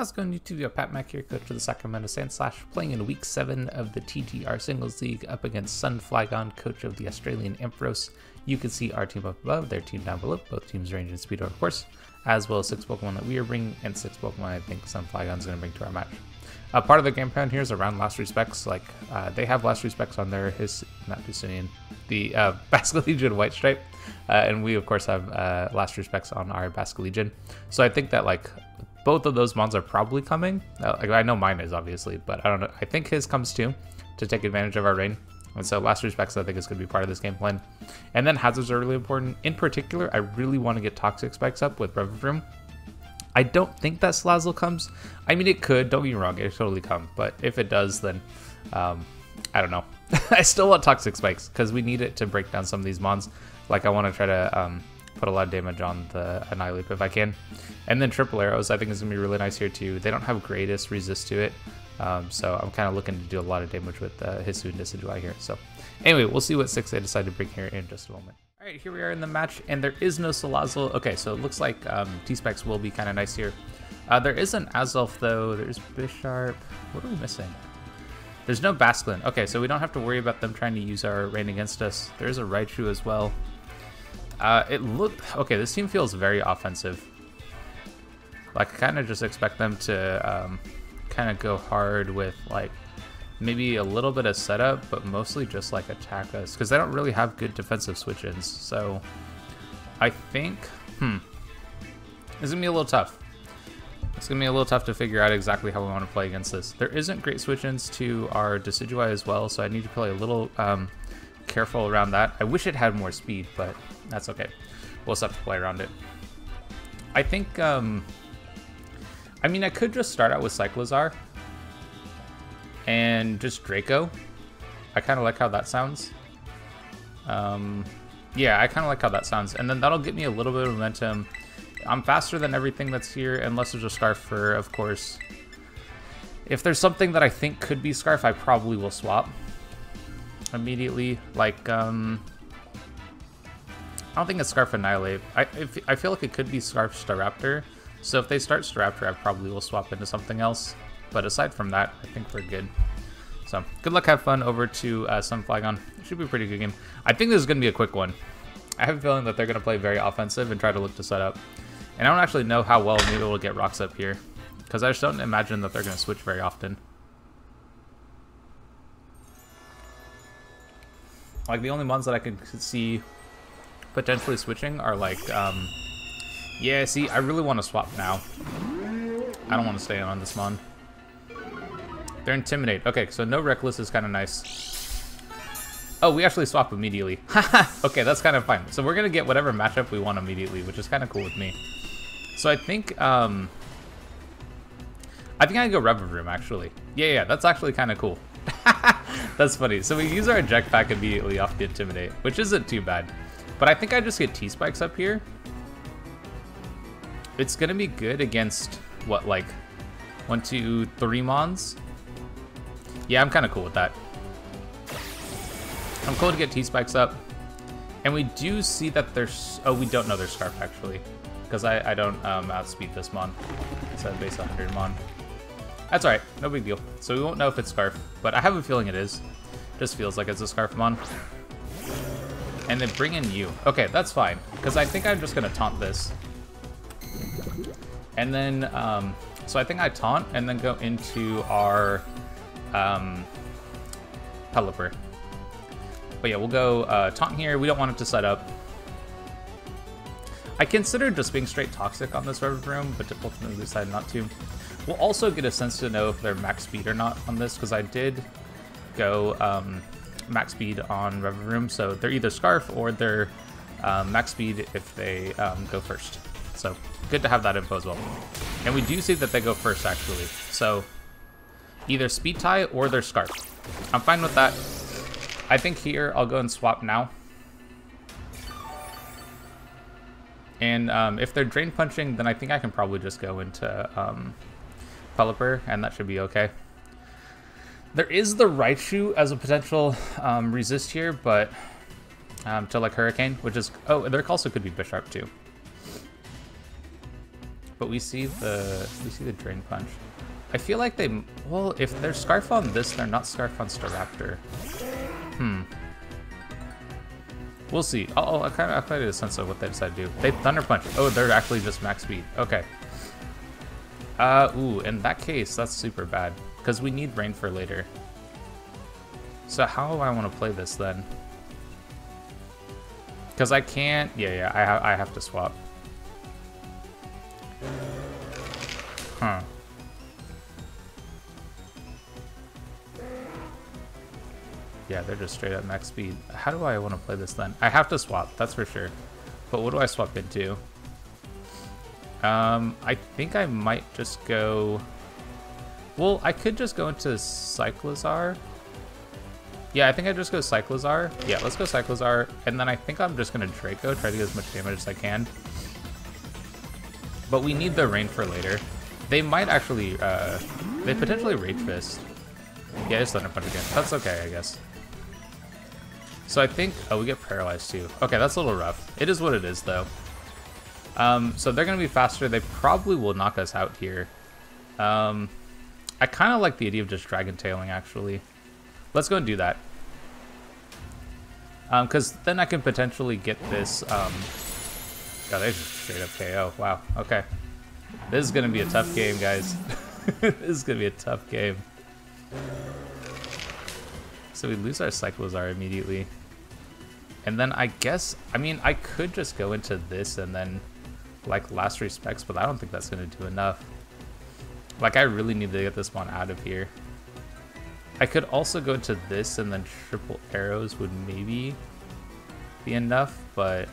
How's it going, YouTube? Pat Mack here, coach of the Sacramento Sandslash, playing in Week 7 of the TGR Singles League up against SonFlygon, coach of the Australian Ampharos. You can see our team up above, their team down below. Both teams range in speed, of course, as well as 6 Pokemon that we are bringing, and 6 Pokemon I think SonFlygon is going to bring to our match. Part of the game plan here is around last respects. Like, they have last respects on their, the Basque Legion White Stripe, and we, of course, have last respects on our Basque Legion. So I think that, like, both of those mons are probably coming. I know mine is, obviously, but I don't know. I think his comes too, to take advantage of our rain. And so last respects, I think, is going to be part of this game plan. And then hazards are really important. In particular, I really want to get toxic spikes up with Revavroom. I don't think that Salazzle comes. I mean, it could. Don't get me wrong. It totally come. But if it does, then I don't know. I still want toxic spikes because we need it to break down some of these mons. Like, I want to try to put a lot of damage on the Annihilate if I can. And then triple arrows I think is going to be really nice here too. They don't have greatest resist to it. So I'm kind of looking to do a lot of damage with Hisu and Decidueye here. So anyway, we'll see what 6 they decide to bring here in just a moment. All right, here we are in the match, and there is no Salazzle. Okay, so it looks like T-Specs will be kind of nice here. There is an Azelf though. There's Bisharp. What are we missing? There's no Basculin. Okay, so we don't have to worry about them trying to use our rain against us. There's a Raichu as well. Okay, this team feels very offensive. Like, I kind of just expect them to kind of go hard with, like, maybe a little bit of setup, but mostly just, like, attack us. Because they don't really have good defensive switch-ins. So, I think, it's going to be a little tough. It's going to be a little tough to figure out exactly how we want to play against this. There isn't great switch-ins to our Decidueye as well, so I need to play a little careful around that. I wish it had more speed, but that's okay. We'll just have to play around it. I think, I mean, I could just start out with Cyclizar and just Draco. I kind of like how that sounds. Yeah, I kind of like how that sounds. And then that'll get me a little bit of momentum. I'm faster than everything that's here, unless there's a Scarf Fur, of course. If there's something that I think could be Scarf, I probably will swap immediately. Like, I don't think it's Scarf Annihilate. I feel like it could be Scarf Staraptor. So if they start Staraptor, I probably will swap into something else. But aside from that, I think we're good. So good luck, have fun over to SonFlygon. It should be a pretty good game. I think this is going to be a quick one. I have a feeling that they're going to play very offensive and try to look to set up. And I don't actually know how well maybe we'll get rocks up here, because I just don't imagine that they're going to switch very often. Like, the only ones that I can see potentially switching are like, yeah, see, I really want to swap now. I don't want to stay on this mon. They're Intimidate. Okay, so no Reckless is kind of nice. Oh, we actually swap immediately. Okay, that's kind of fine. So we're going to get whatever matchup we want immediately, which is kind of cool with me. So I think I go Revavroom, actually. Yeah, that's actually kind of cool. That's funny. So we use our Eject Pack immediately off the Intimidate, which isn't too bad. But I think I just get T-Spikes up here. It's going to be good against, what, like 1, 2, 3 mons? Yeah, I'm kind of cool with that. I'm cool to get T-Spikes up. And we do see that there's... Oh, we don't know there's Scarf, actually. Because I don't outspeed this mon. It's a base 100 mon. That's alright. No big deal. So we won't know if it's Scarf. But I have a feeling it is. Just feels like it's a Scarf mon. And then bring in you. Okay, that's fine. Because I think I'm just going to taunt this. And then... so I think I taunt and then go into our... Pelipper. But yeah, we'll go taunt here. We don't want it to set up. I considered just being straight toxic on this Revavroom, but ultimately decided not to. We'll also get a sense to know if they're max speed or not on this, because I did go max speed on Revavroom, so they're either Scarf or they're max speed if they go first. So good to have that info as well. And we do see that they go first, actually. So either Speed Tie or they're Scarf. I'm fine with that. I think here I'll go and swap now. And if they're Drain Punching, then I think I can probably just go into Pelipper, and that should be okay. There is the Raichu as a potential resist here, but to like Hurricane, which is... Oh, there also could be Bisharp too. but we see the Drain Punch. I feel like they, well, if they're Scarf on this, they're not Scarf on Staraptor. We'll see. Oh, I kind of get a sense of what they decide to do. They Thunder Punch. Oh, they're actually just max speed. Okay. Ooh, in that case, that's super bad because we need Rain for later. So how do I want to play this then? Because I can't. Yeah, I have to swap. Huh. Yeah, they're just straight up max speed. How do I want to play this then? I have to swap, that's for sure. But what do I swap into? I think I might just go... Well, I could just go into Cyclizar. Yeah, I think I just go Cyclizar. Yeah, let's go Cyclizar. And then I think I'm just going to Draco, try to get as much damage as I can. But we need the Rain for later. They might actually, they potentially Rage Fist. Yeah, just Thunder Punch again. That's okay, I guess. So I think, oh, we get paralyzed too. Okay, that's a little rough. It is what it is, though. So they're going to be faster. They probably will knock us out here. I kind of like the idea of just Dragon Tailing, actually. Let's go and do that. Because then I can potentially get this... God, they just straight up KO. Wow, okay. This is going to be a tough game, guys. This is going to be a tough game. So we lose our Cyclizar immediately. And then I guess, I mean, I could just go into this and then, like, Last Respects, but I don't think that's going to do enough. Like, I really need to get this one out of here. I could also go to this and then Triple Arrows would maybe be enough, but...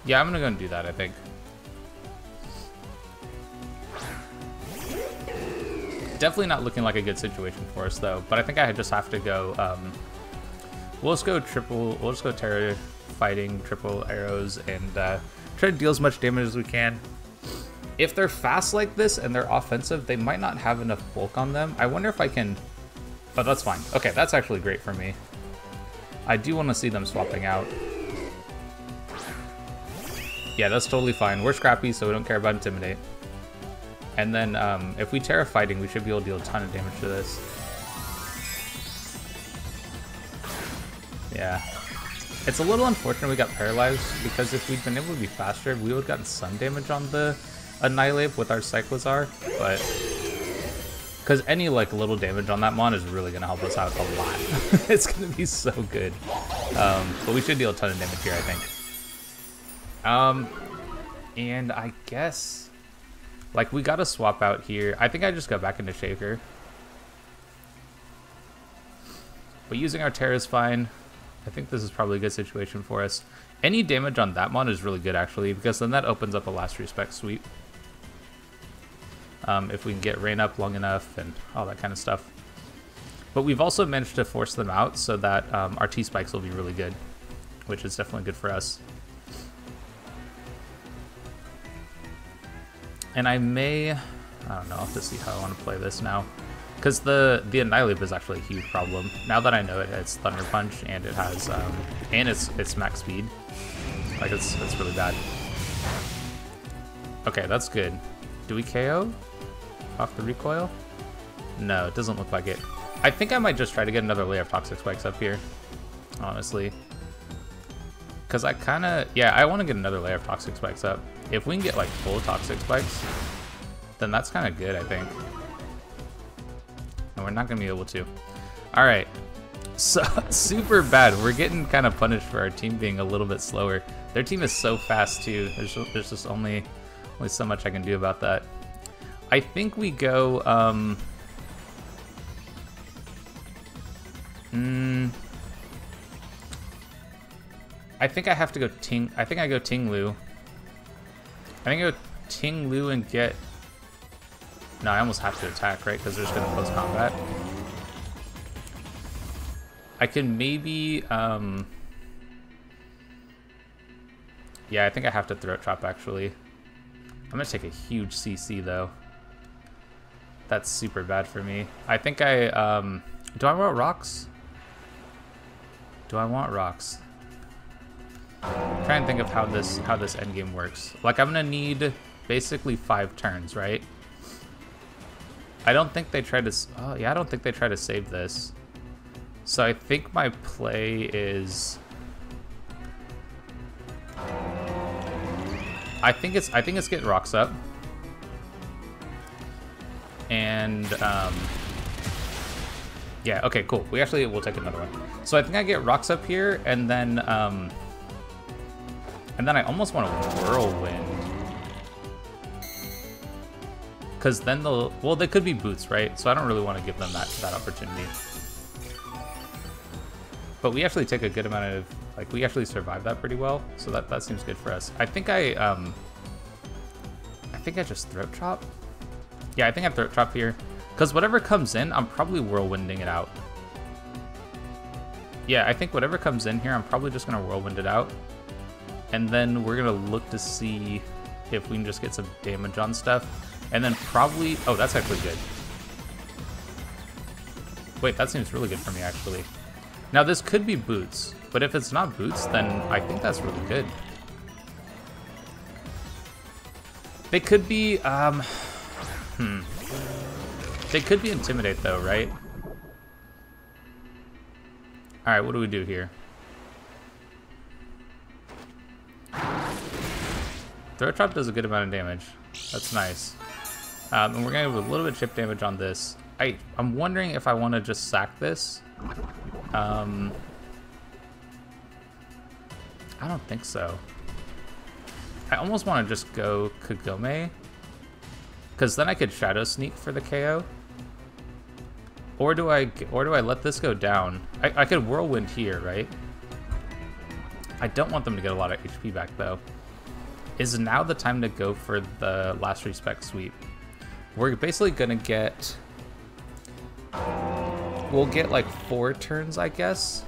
Yeah, I'm going to go and do that, I think. Definitely not looking like a good situation for us, though. But I think I just have to go... we'll just go Terra Fighting, Triple Arrows, and try to deal as much damage as we can. If they're fast like this and they're offensive, they might not have enough bulk on them. I wonder if I can... Oh, that's fine. Okay, that's actually great for me. I do want to see them swapping out. Yeah, that's totally fine. We're scrappy, so we don't care about Intimidate. And then if we Terra Fighting, we should be able to deal a ton of damage to this. Yeah. It's a little unfortunate we got paralyzed, because if we'd been able to be faster, we would have gotten some damage on the Annihilate with our Cyclizar, but... Because any, like, little damage on that mon is really going to help us out a lot. It's going to be so good. But we should deal a ton of damage here, I think. And I guess... Like, we gotta swap out here. I think I just got back into Shaker. But using our Terra is fine. I think this is probably a good situation for us. Any damage on that mon is really good, actually, because then that opens up a Last Respect sweep. If we can get Rain up long enough and all that kind of stuff. But we've also managed to force them out so that our T-Spikes will be really good, which is definitely good for us. And I may, I don't know, I'll have to see how I want to play this now. Because the Annihilate is actually a huge problem. Now that I know it, it's Thunder Punch and it has, and it's max speed. Like, it's really bad. Okay, that's good. Do we KO off the recoil? No, it doesn't look like it. I think I might just try to get another layer of Toxic Spikes up here, honestly. Because I kind of, yeah, I want to get another layer of Toxic Spikes up. If we can get, like, full Toxic Spikes, then that's kind of good, I think. And we're not going to be able to. Alright. So, super bad. We're getting kind of punished for our team being a little bit slower. Their team is so fast, too. There's just only so much I can do about that. I think we go, I think I have to go I think I go ting-lu. I think I go ting-lu and get... No, I almost have to attack, right? Because they're just going to close combat. I can maybe... Yeah, I think I have to Throat Chop, actually. I'm going to take a huge CC, though. That's super bad for me. I think I... Do I want rocks? Do I want rocks? I'm trying to think of how this endgame works. Like, I'm gonna need basically 5 turns, right? I don't think they tried to... Oh, yeah, I don't think they tried to save this. So I think my play is... I think it's get rocks up. And, yeah, okay, cool. We'll take another one. So I think I get rocks up here, and then I almost want to whirlwind. Because then they could be boots, right? So I don't really want to give them that opportunity. But we actually take a good amount of, like, we actually survived that pretty well. So that seems good for us. I think I just throat chop. Yeah, I think I throat chop here. Because whatever comes in, I'm probably whirlwinding it out. Yeah, I think whatever comes in here, I'm probably just going to whirlwind it out. And then we're going to look to see if we can just get some damage on stuff. And then probably... Oh, that's actually good. Wait, that seems really good for me, actually. Now, this could be boots. But if it's not boots, then I think that's really good. They could be... They could be intimidate, though, right? Alright, what do we do here? Throat chop does a good amount of damage. That's nice. And we're gonna have a little bit of chip damage on this. I'm wondering if I want to just sack this. I don't think so. I almost want to just go Kagome, because then I could Shadow Sneak for the KO. Or do I let this go down? I could Whirlwind here, right? I don't want them to get a lot of HP back, though. Is now the time to go for the Last Respect sweep? We're basically gonna get... We'll get like 4 turns, I guess.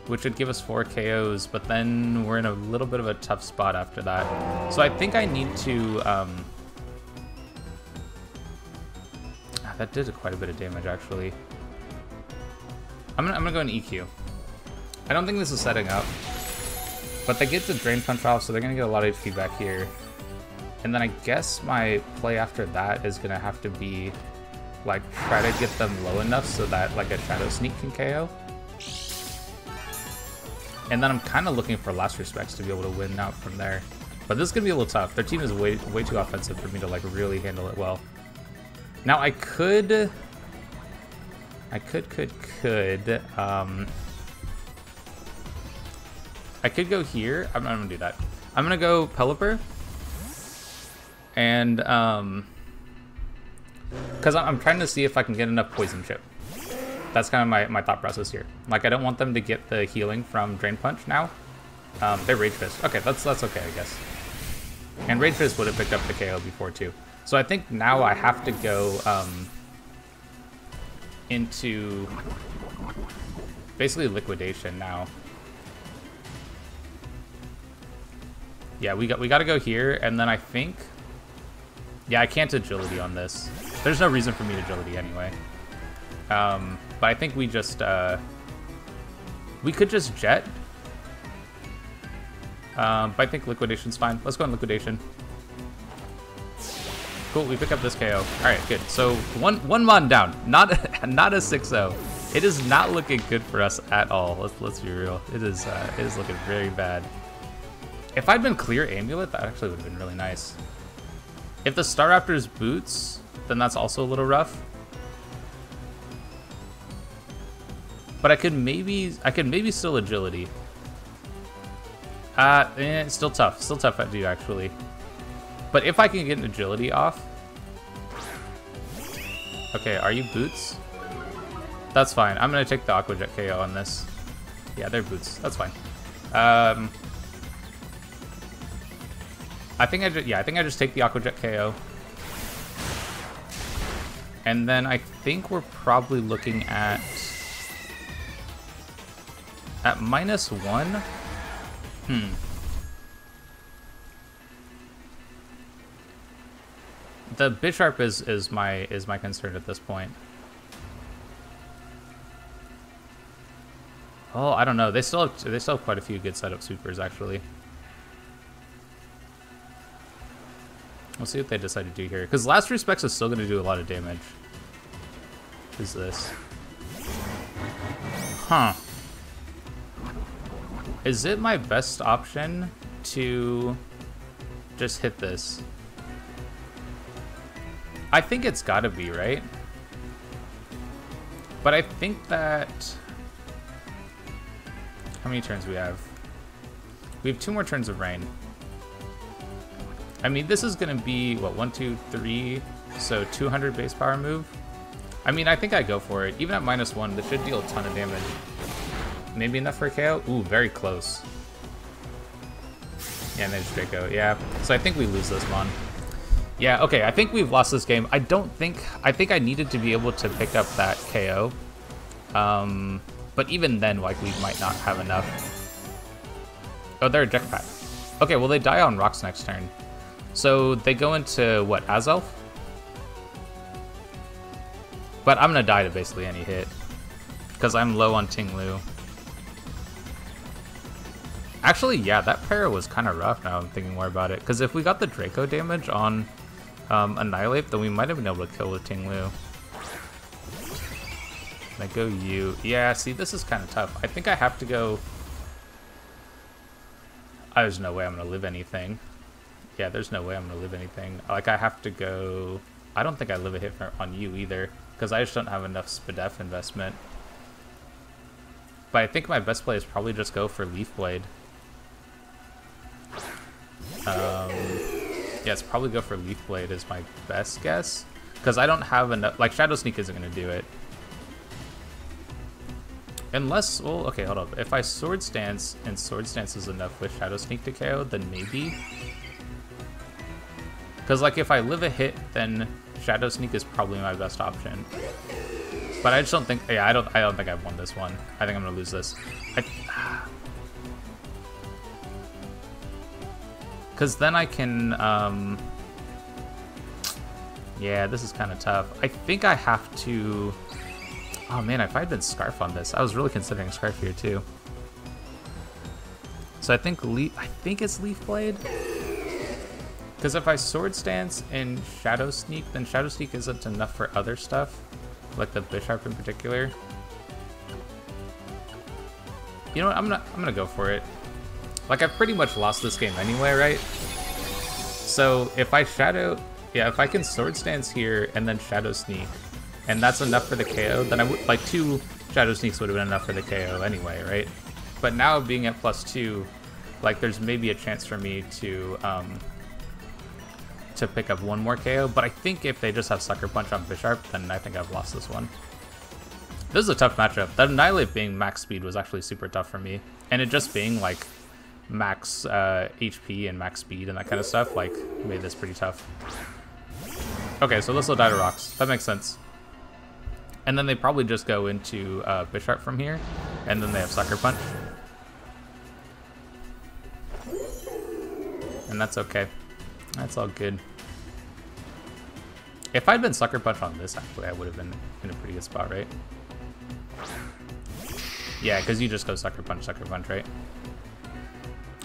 Which would give us 4 KOs, but then we're in a little bit of a tough spot after that. So I think I need to... that did quite a bit of damage, actually. I'm gonna go in EQ. I don't think this is setting up, but they get the Drain Punch off, so they're gonna get a lot of HP back here. And then I guess my play after that is gonna have to be, like, try to get them low enough so that, like, a Shadow Sneak can KO. And then I'm kind of looking for Last Respects to be able to win out from there. But this is gonna be a little tough. Their team is way too offensive for me to, like, really handle it well. Now I could I could go here. I'm not gonna do that. I'm gonna go Pelipper. And because I'm trying to see if I can get enough Poison Chip. That's kind of my thought process here. Like, I don't want them to get the healing from Drain Punch now. They're Rage Fist. Okay, that's okay, I guess. And Rage Fist would have picked up the KO before too. So I think now I have to go into basically liquidation now. Yeah, we got to go here, and then I think, yeah, I can't agility on this. There's no reason for me to agility anyway. But I think we just we could just jet. But I think liquidation's fine. Let's go on liquidation. Cool, we pick up this KO. All right, good. So one mon down, not a 6-0. It is not looking good for us at all. Let's be real. It is looking very bad. If I'd been clear Amulet, that actually would have been really nice. If the Staraptor's boots, then that's also a little rough. But I could maybe still agility. It's still tough. Still tough to do, actually. But if I can get an agility off... Okay, are you boots? That's fine. I'm going to take the Aqua Jet KO on this. Yeah, they're boots. That's fine. I think I just take the Aqua Jet KO. And then I think we're probably looking at -1. The Bisharp is my concern at this point. Oh, I don't know. They still have quite a few good setup sweepers actually. We'll see what they decide to do here. Because Last Respects is still going to do a lot of damage. What is this? Huh. Is it my best option to just hit this? I think it's got to be, right? But I think that... How many turns we have? We have 2 more turns of rain. I mean, this is going to be, what, 1, 2, 3, so 200 base power move. I mean, I think I go for it. Even at -1, this should deal a ton of damage. Maybe enough for a KO? Ooh, very close. Yeah, and then Draco, yeah. So I think we lose this one. Yeah, okay, I think we've lost this game. I think I needed to be able to pick up that KO. But even then, like, we might not have enough. Oh, they're a jetpack. Okay, well, they die on rocks next turn. So they go into, what, Azelf? But I'm gonna die to basically any hit. Because I'm low on ting-lu. Actually, yeah, that para was kind of rough now I'm thinking more about it. Because if we got the Draco damage on Annihilate, then we might have been able to kill with ting-lu. I go you. Yeah, see, this is kind of tough. I think I have to go... There's no way I'm going to live anything. Yeah, there's no way I'm going to live anything. Like, I have to go... I don't think I live a hit on you either, because I just don't have enough Spadef investment. But I think my best play is probably just go for Leaf Blade. Yeah, it's probably go for Leaf Blade is my best guess. Because I don't have enough... Like, Shadow Sneak isn't going to do it. Unless... Well, okay, hold up. If I Sword Stance, and Sword Stance is enough with Shadow Sneak to KO, then maybe. Because, like, if I live a hit, then Shadow Sneak is probably my best option. But I just don't think... Yeah, I don't think I've won this one. I think I'm going to lose this. Because then I can... Yeah, this is kind of tough. I think I have to... Oh man, if I had been Scarf on this, I was really considering Scarf here too. So I think it's Leaf Blade. Because if I Sword Stance and Shadow Sneak, then Shadow Sneak isn't enough for other stuff, like the Bishop in particular. You know what? I'm gonna go for it. Like, I've pretty much lost this game anyway, right? So if I if I can Sword Stance here and then Shadow Sneak, and that's enough for the KO, then I would, like, 2 Shadow Sneaks would have been enough for the KO anyway, right? But now being at +2, like, there's maybe a chance for me to pick up 1 more KO, but I think if they just have Sucker Punch on Bisharp, then I think I've lost this one. This is a tough matchup. That Annihilate being max speed was actually super tough for me, and it just being, like, max HP and max speed and that kind of stuff, like, made this pretty tough. Okay, so this will die to rocks. That makes sense. And then they probably just go into Bisharp from here, and then they have Sucker Punch. And that's okay. That's all good. If I'd been Sucker Punch on this, actually, I would have been in a pretty good spot, right? Yeah, because you just go Sucker Punch, right?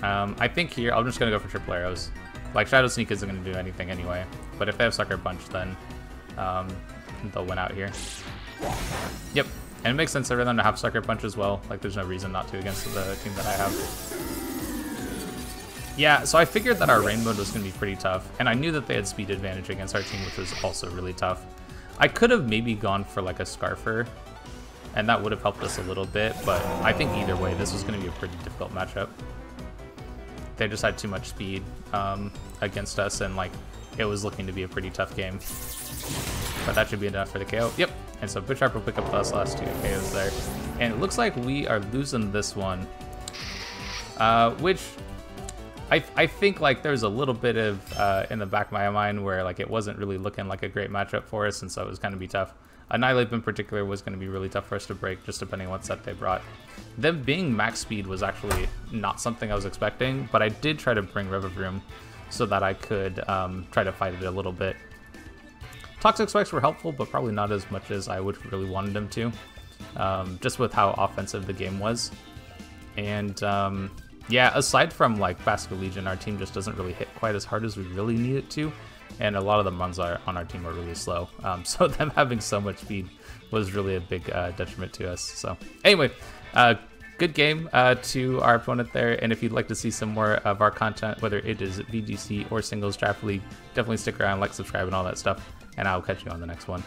I think here, I'm just going to go for triple arrows. Like, Shadow Sneak isn't going to do anything anyway, but if they have Sucker Punch, then they'll win out here. Yep, and it makes sense for them to have Sucker Punch as well. Like, there's no reason not to against the team that I have. Yeah, so I figured that our rain mode was going to be pretty tough, and I knew that they had speed advantage against our team, which was also really tough. I could have maybe gone for, like, a Scarfer, and that would have helped us a little bit, but I think either way, this was going to be a pretty difficult matchup. They just had too much speed against us, and, like, it was looking to be a pretty tough game. But that should be enough for the KO. Yep. And so Bisharp will pick up those last 2 KOs there. And it looks like we are losing this one. Which I think, like, there's a little bit of in the back of my mind where, like, it wasn't really looking like a great matchup for us, and so it was going to be tough. Annihilate in particular was going to be really tough for us to break, just depending on what set they brought. Them being max speed was actually not something I was expecting, but I did try to bring Revavroom so that I could try to fight it a little bit. Toxic Spikes were helpful, but probably not as much as I would really wanted them to. just with how offensive the game was. And yeah, aside from like Basco Legion, our team just doesn't really hit quite as hard as we really need it to. And a lot of the runs on our team are really slow. So them having so much speed was really a big detriment to us. So anyway, good game to our opponent there. And if you'd like to see some more of our content, whether it is VGC or Singles Draft League, definitely stick around, like, subscribe, and all that stuff. And I'll catch you on the next one.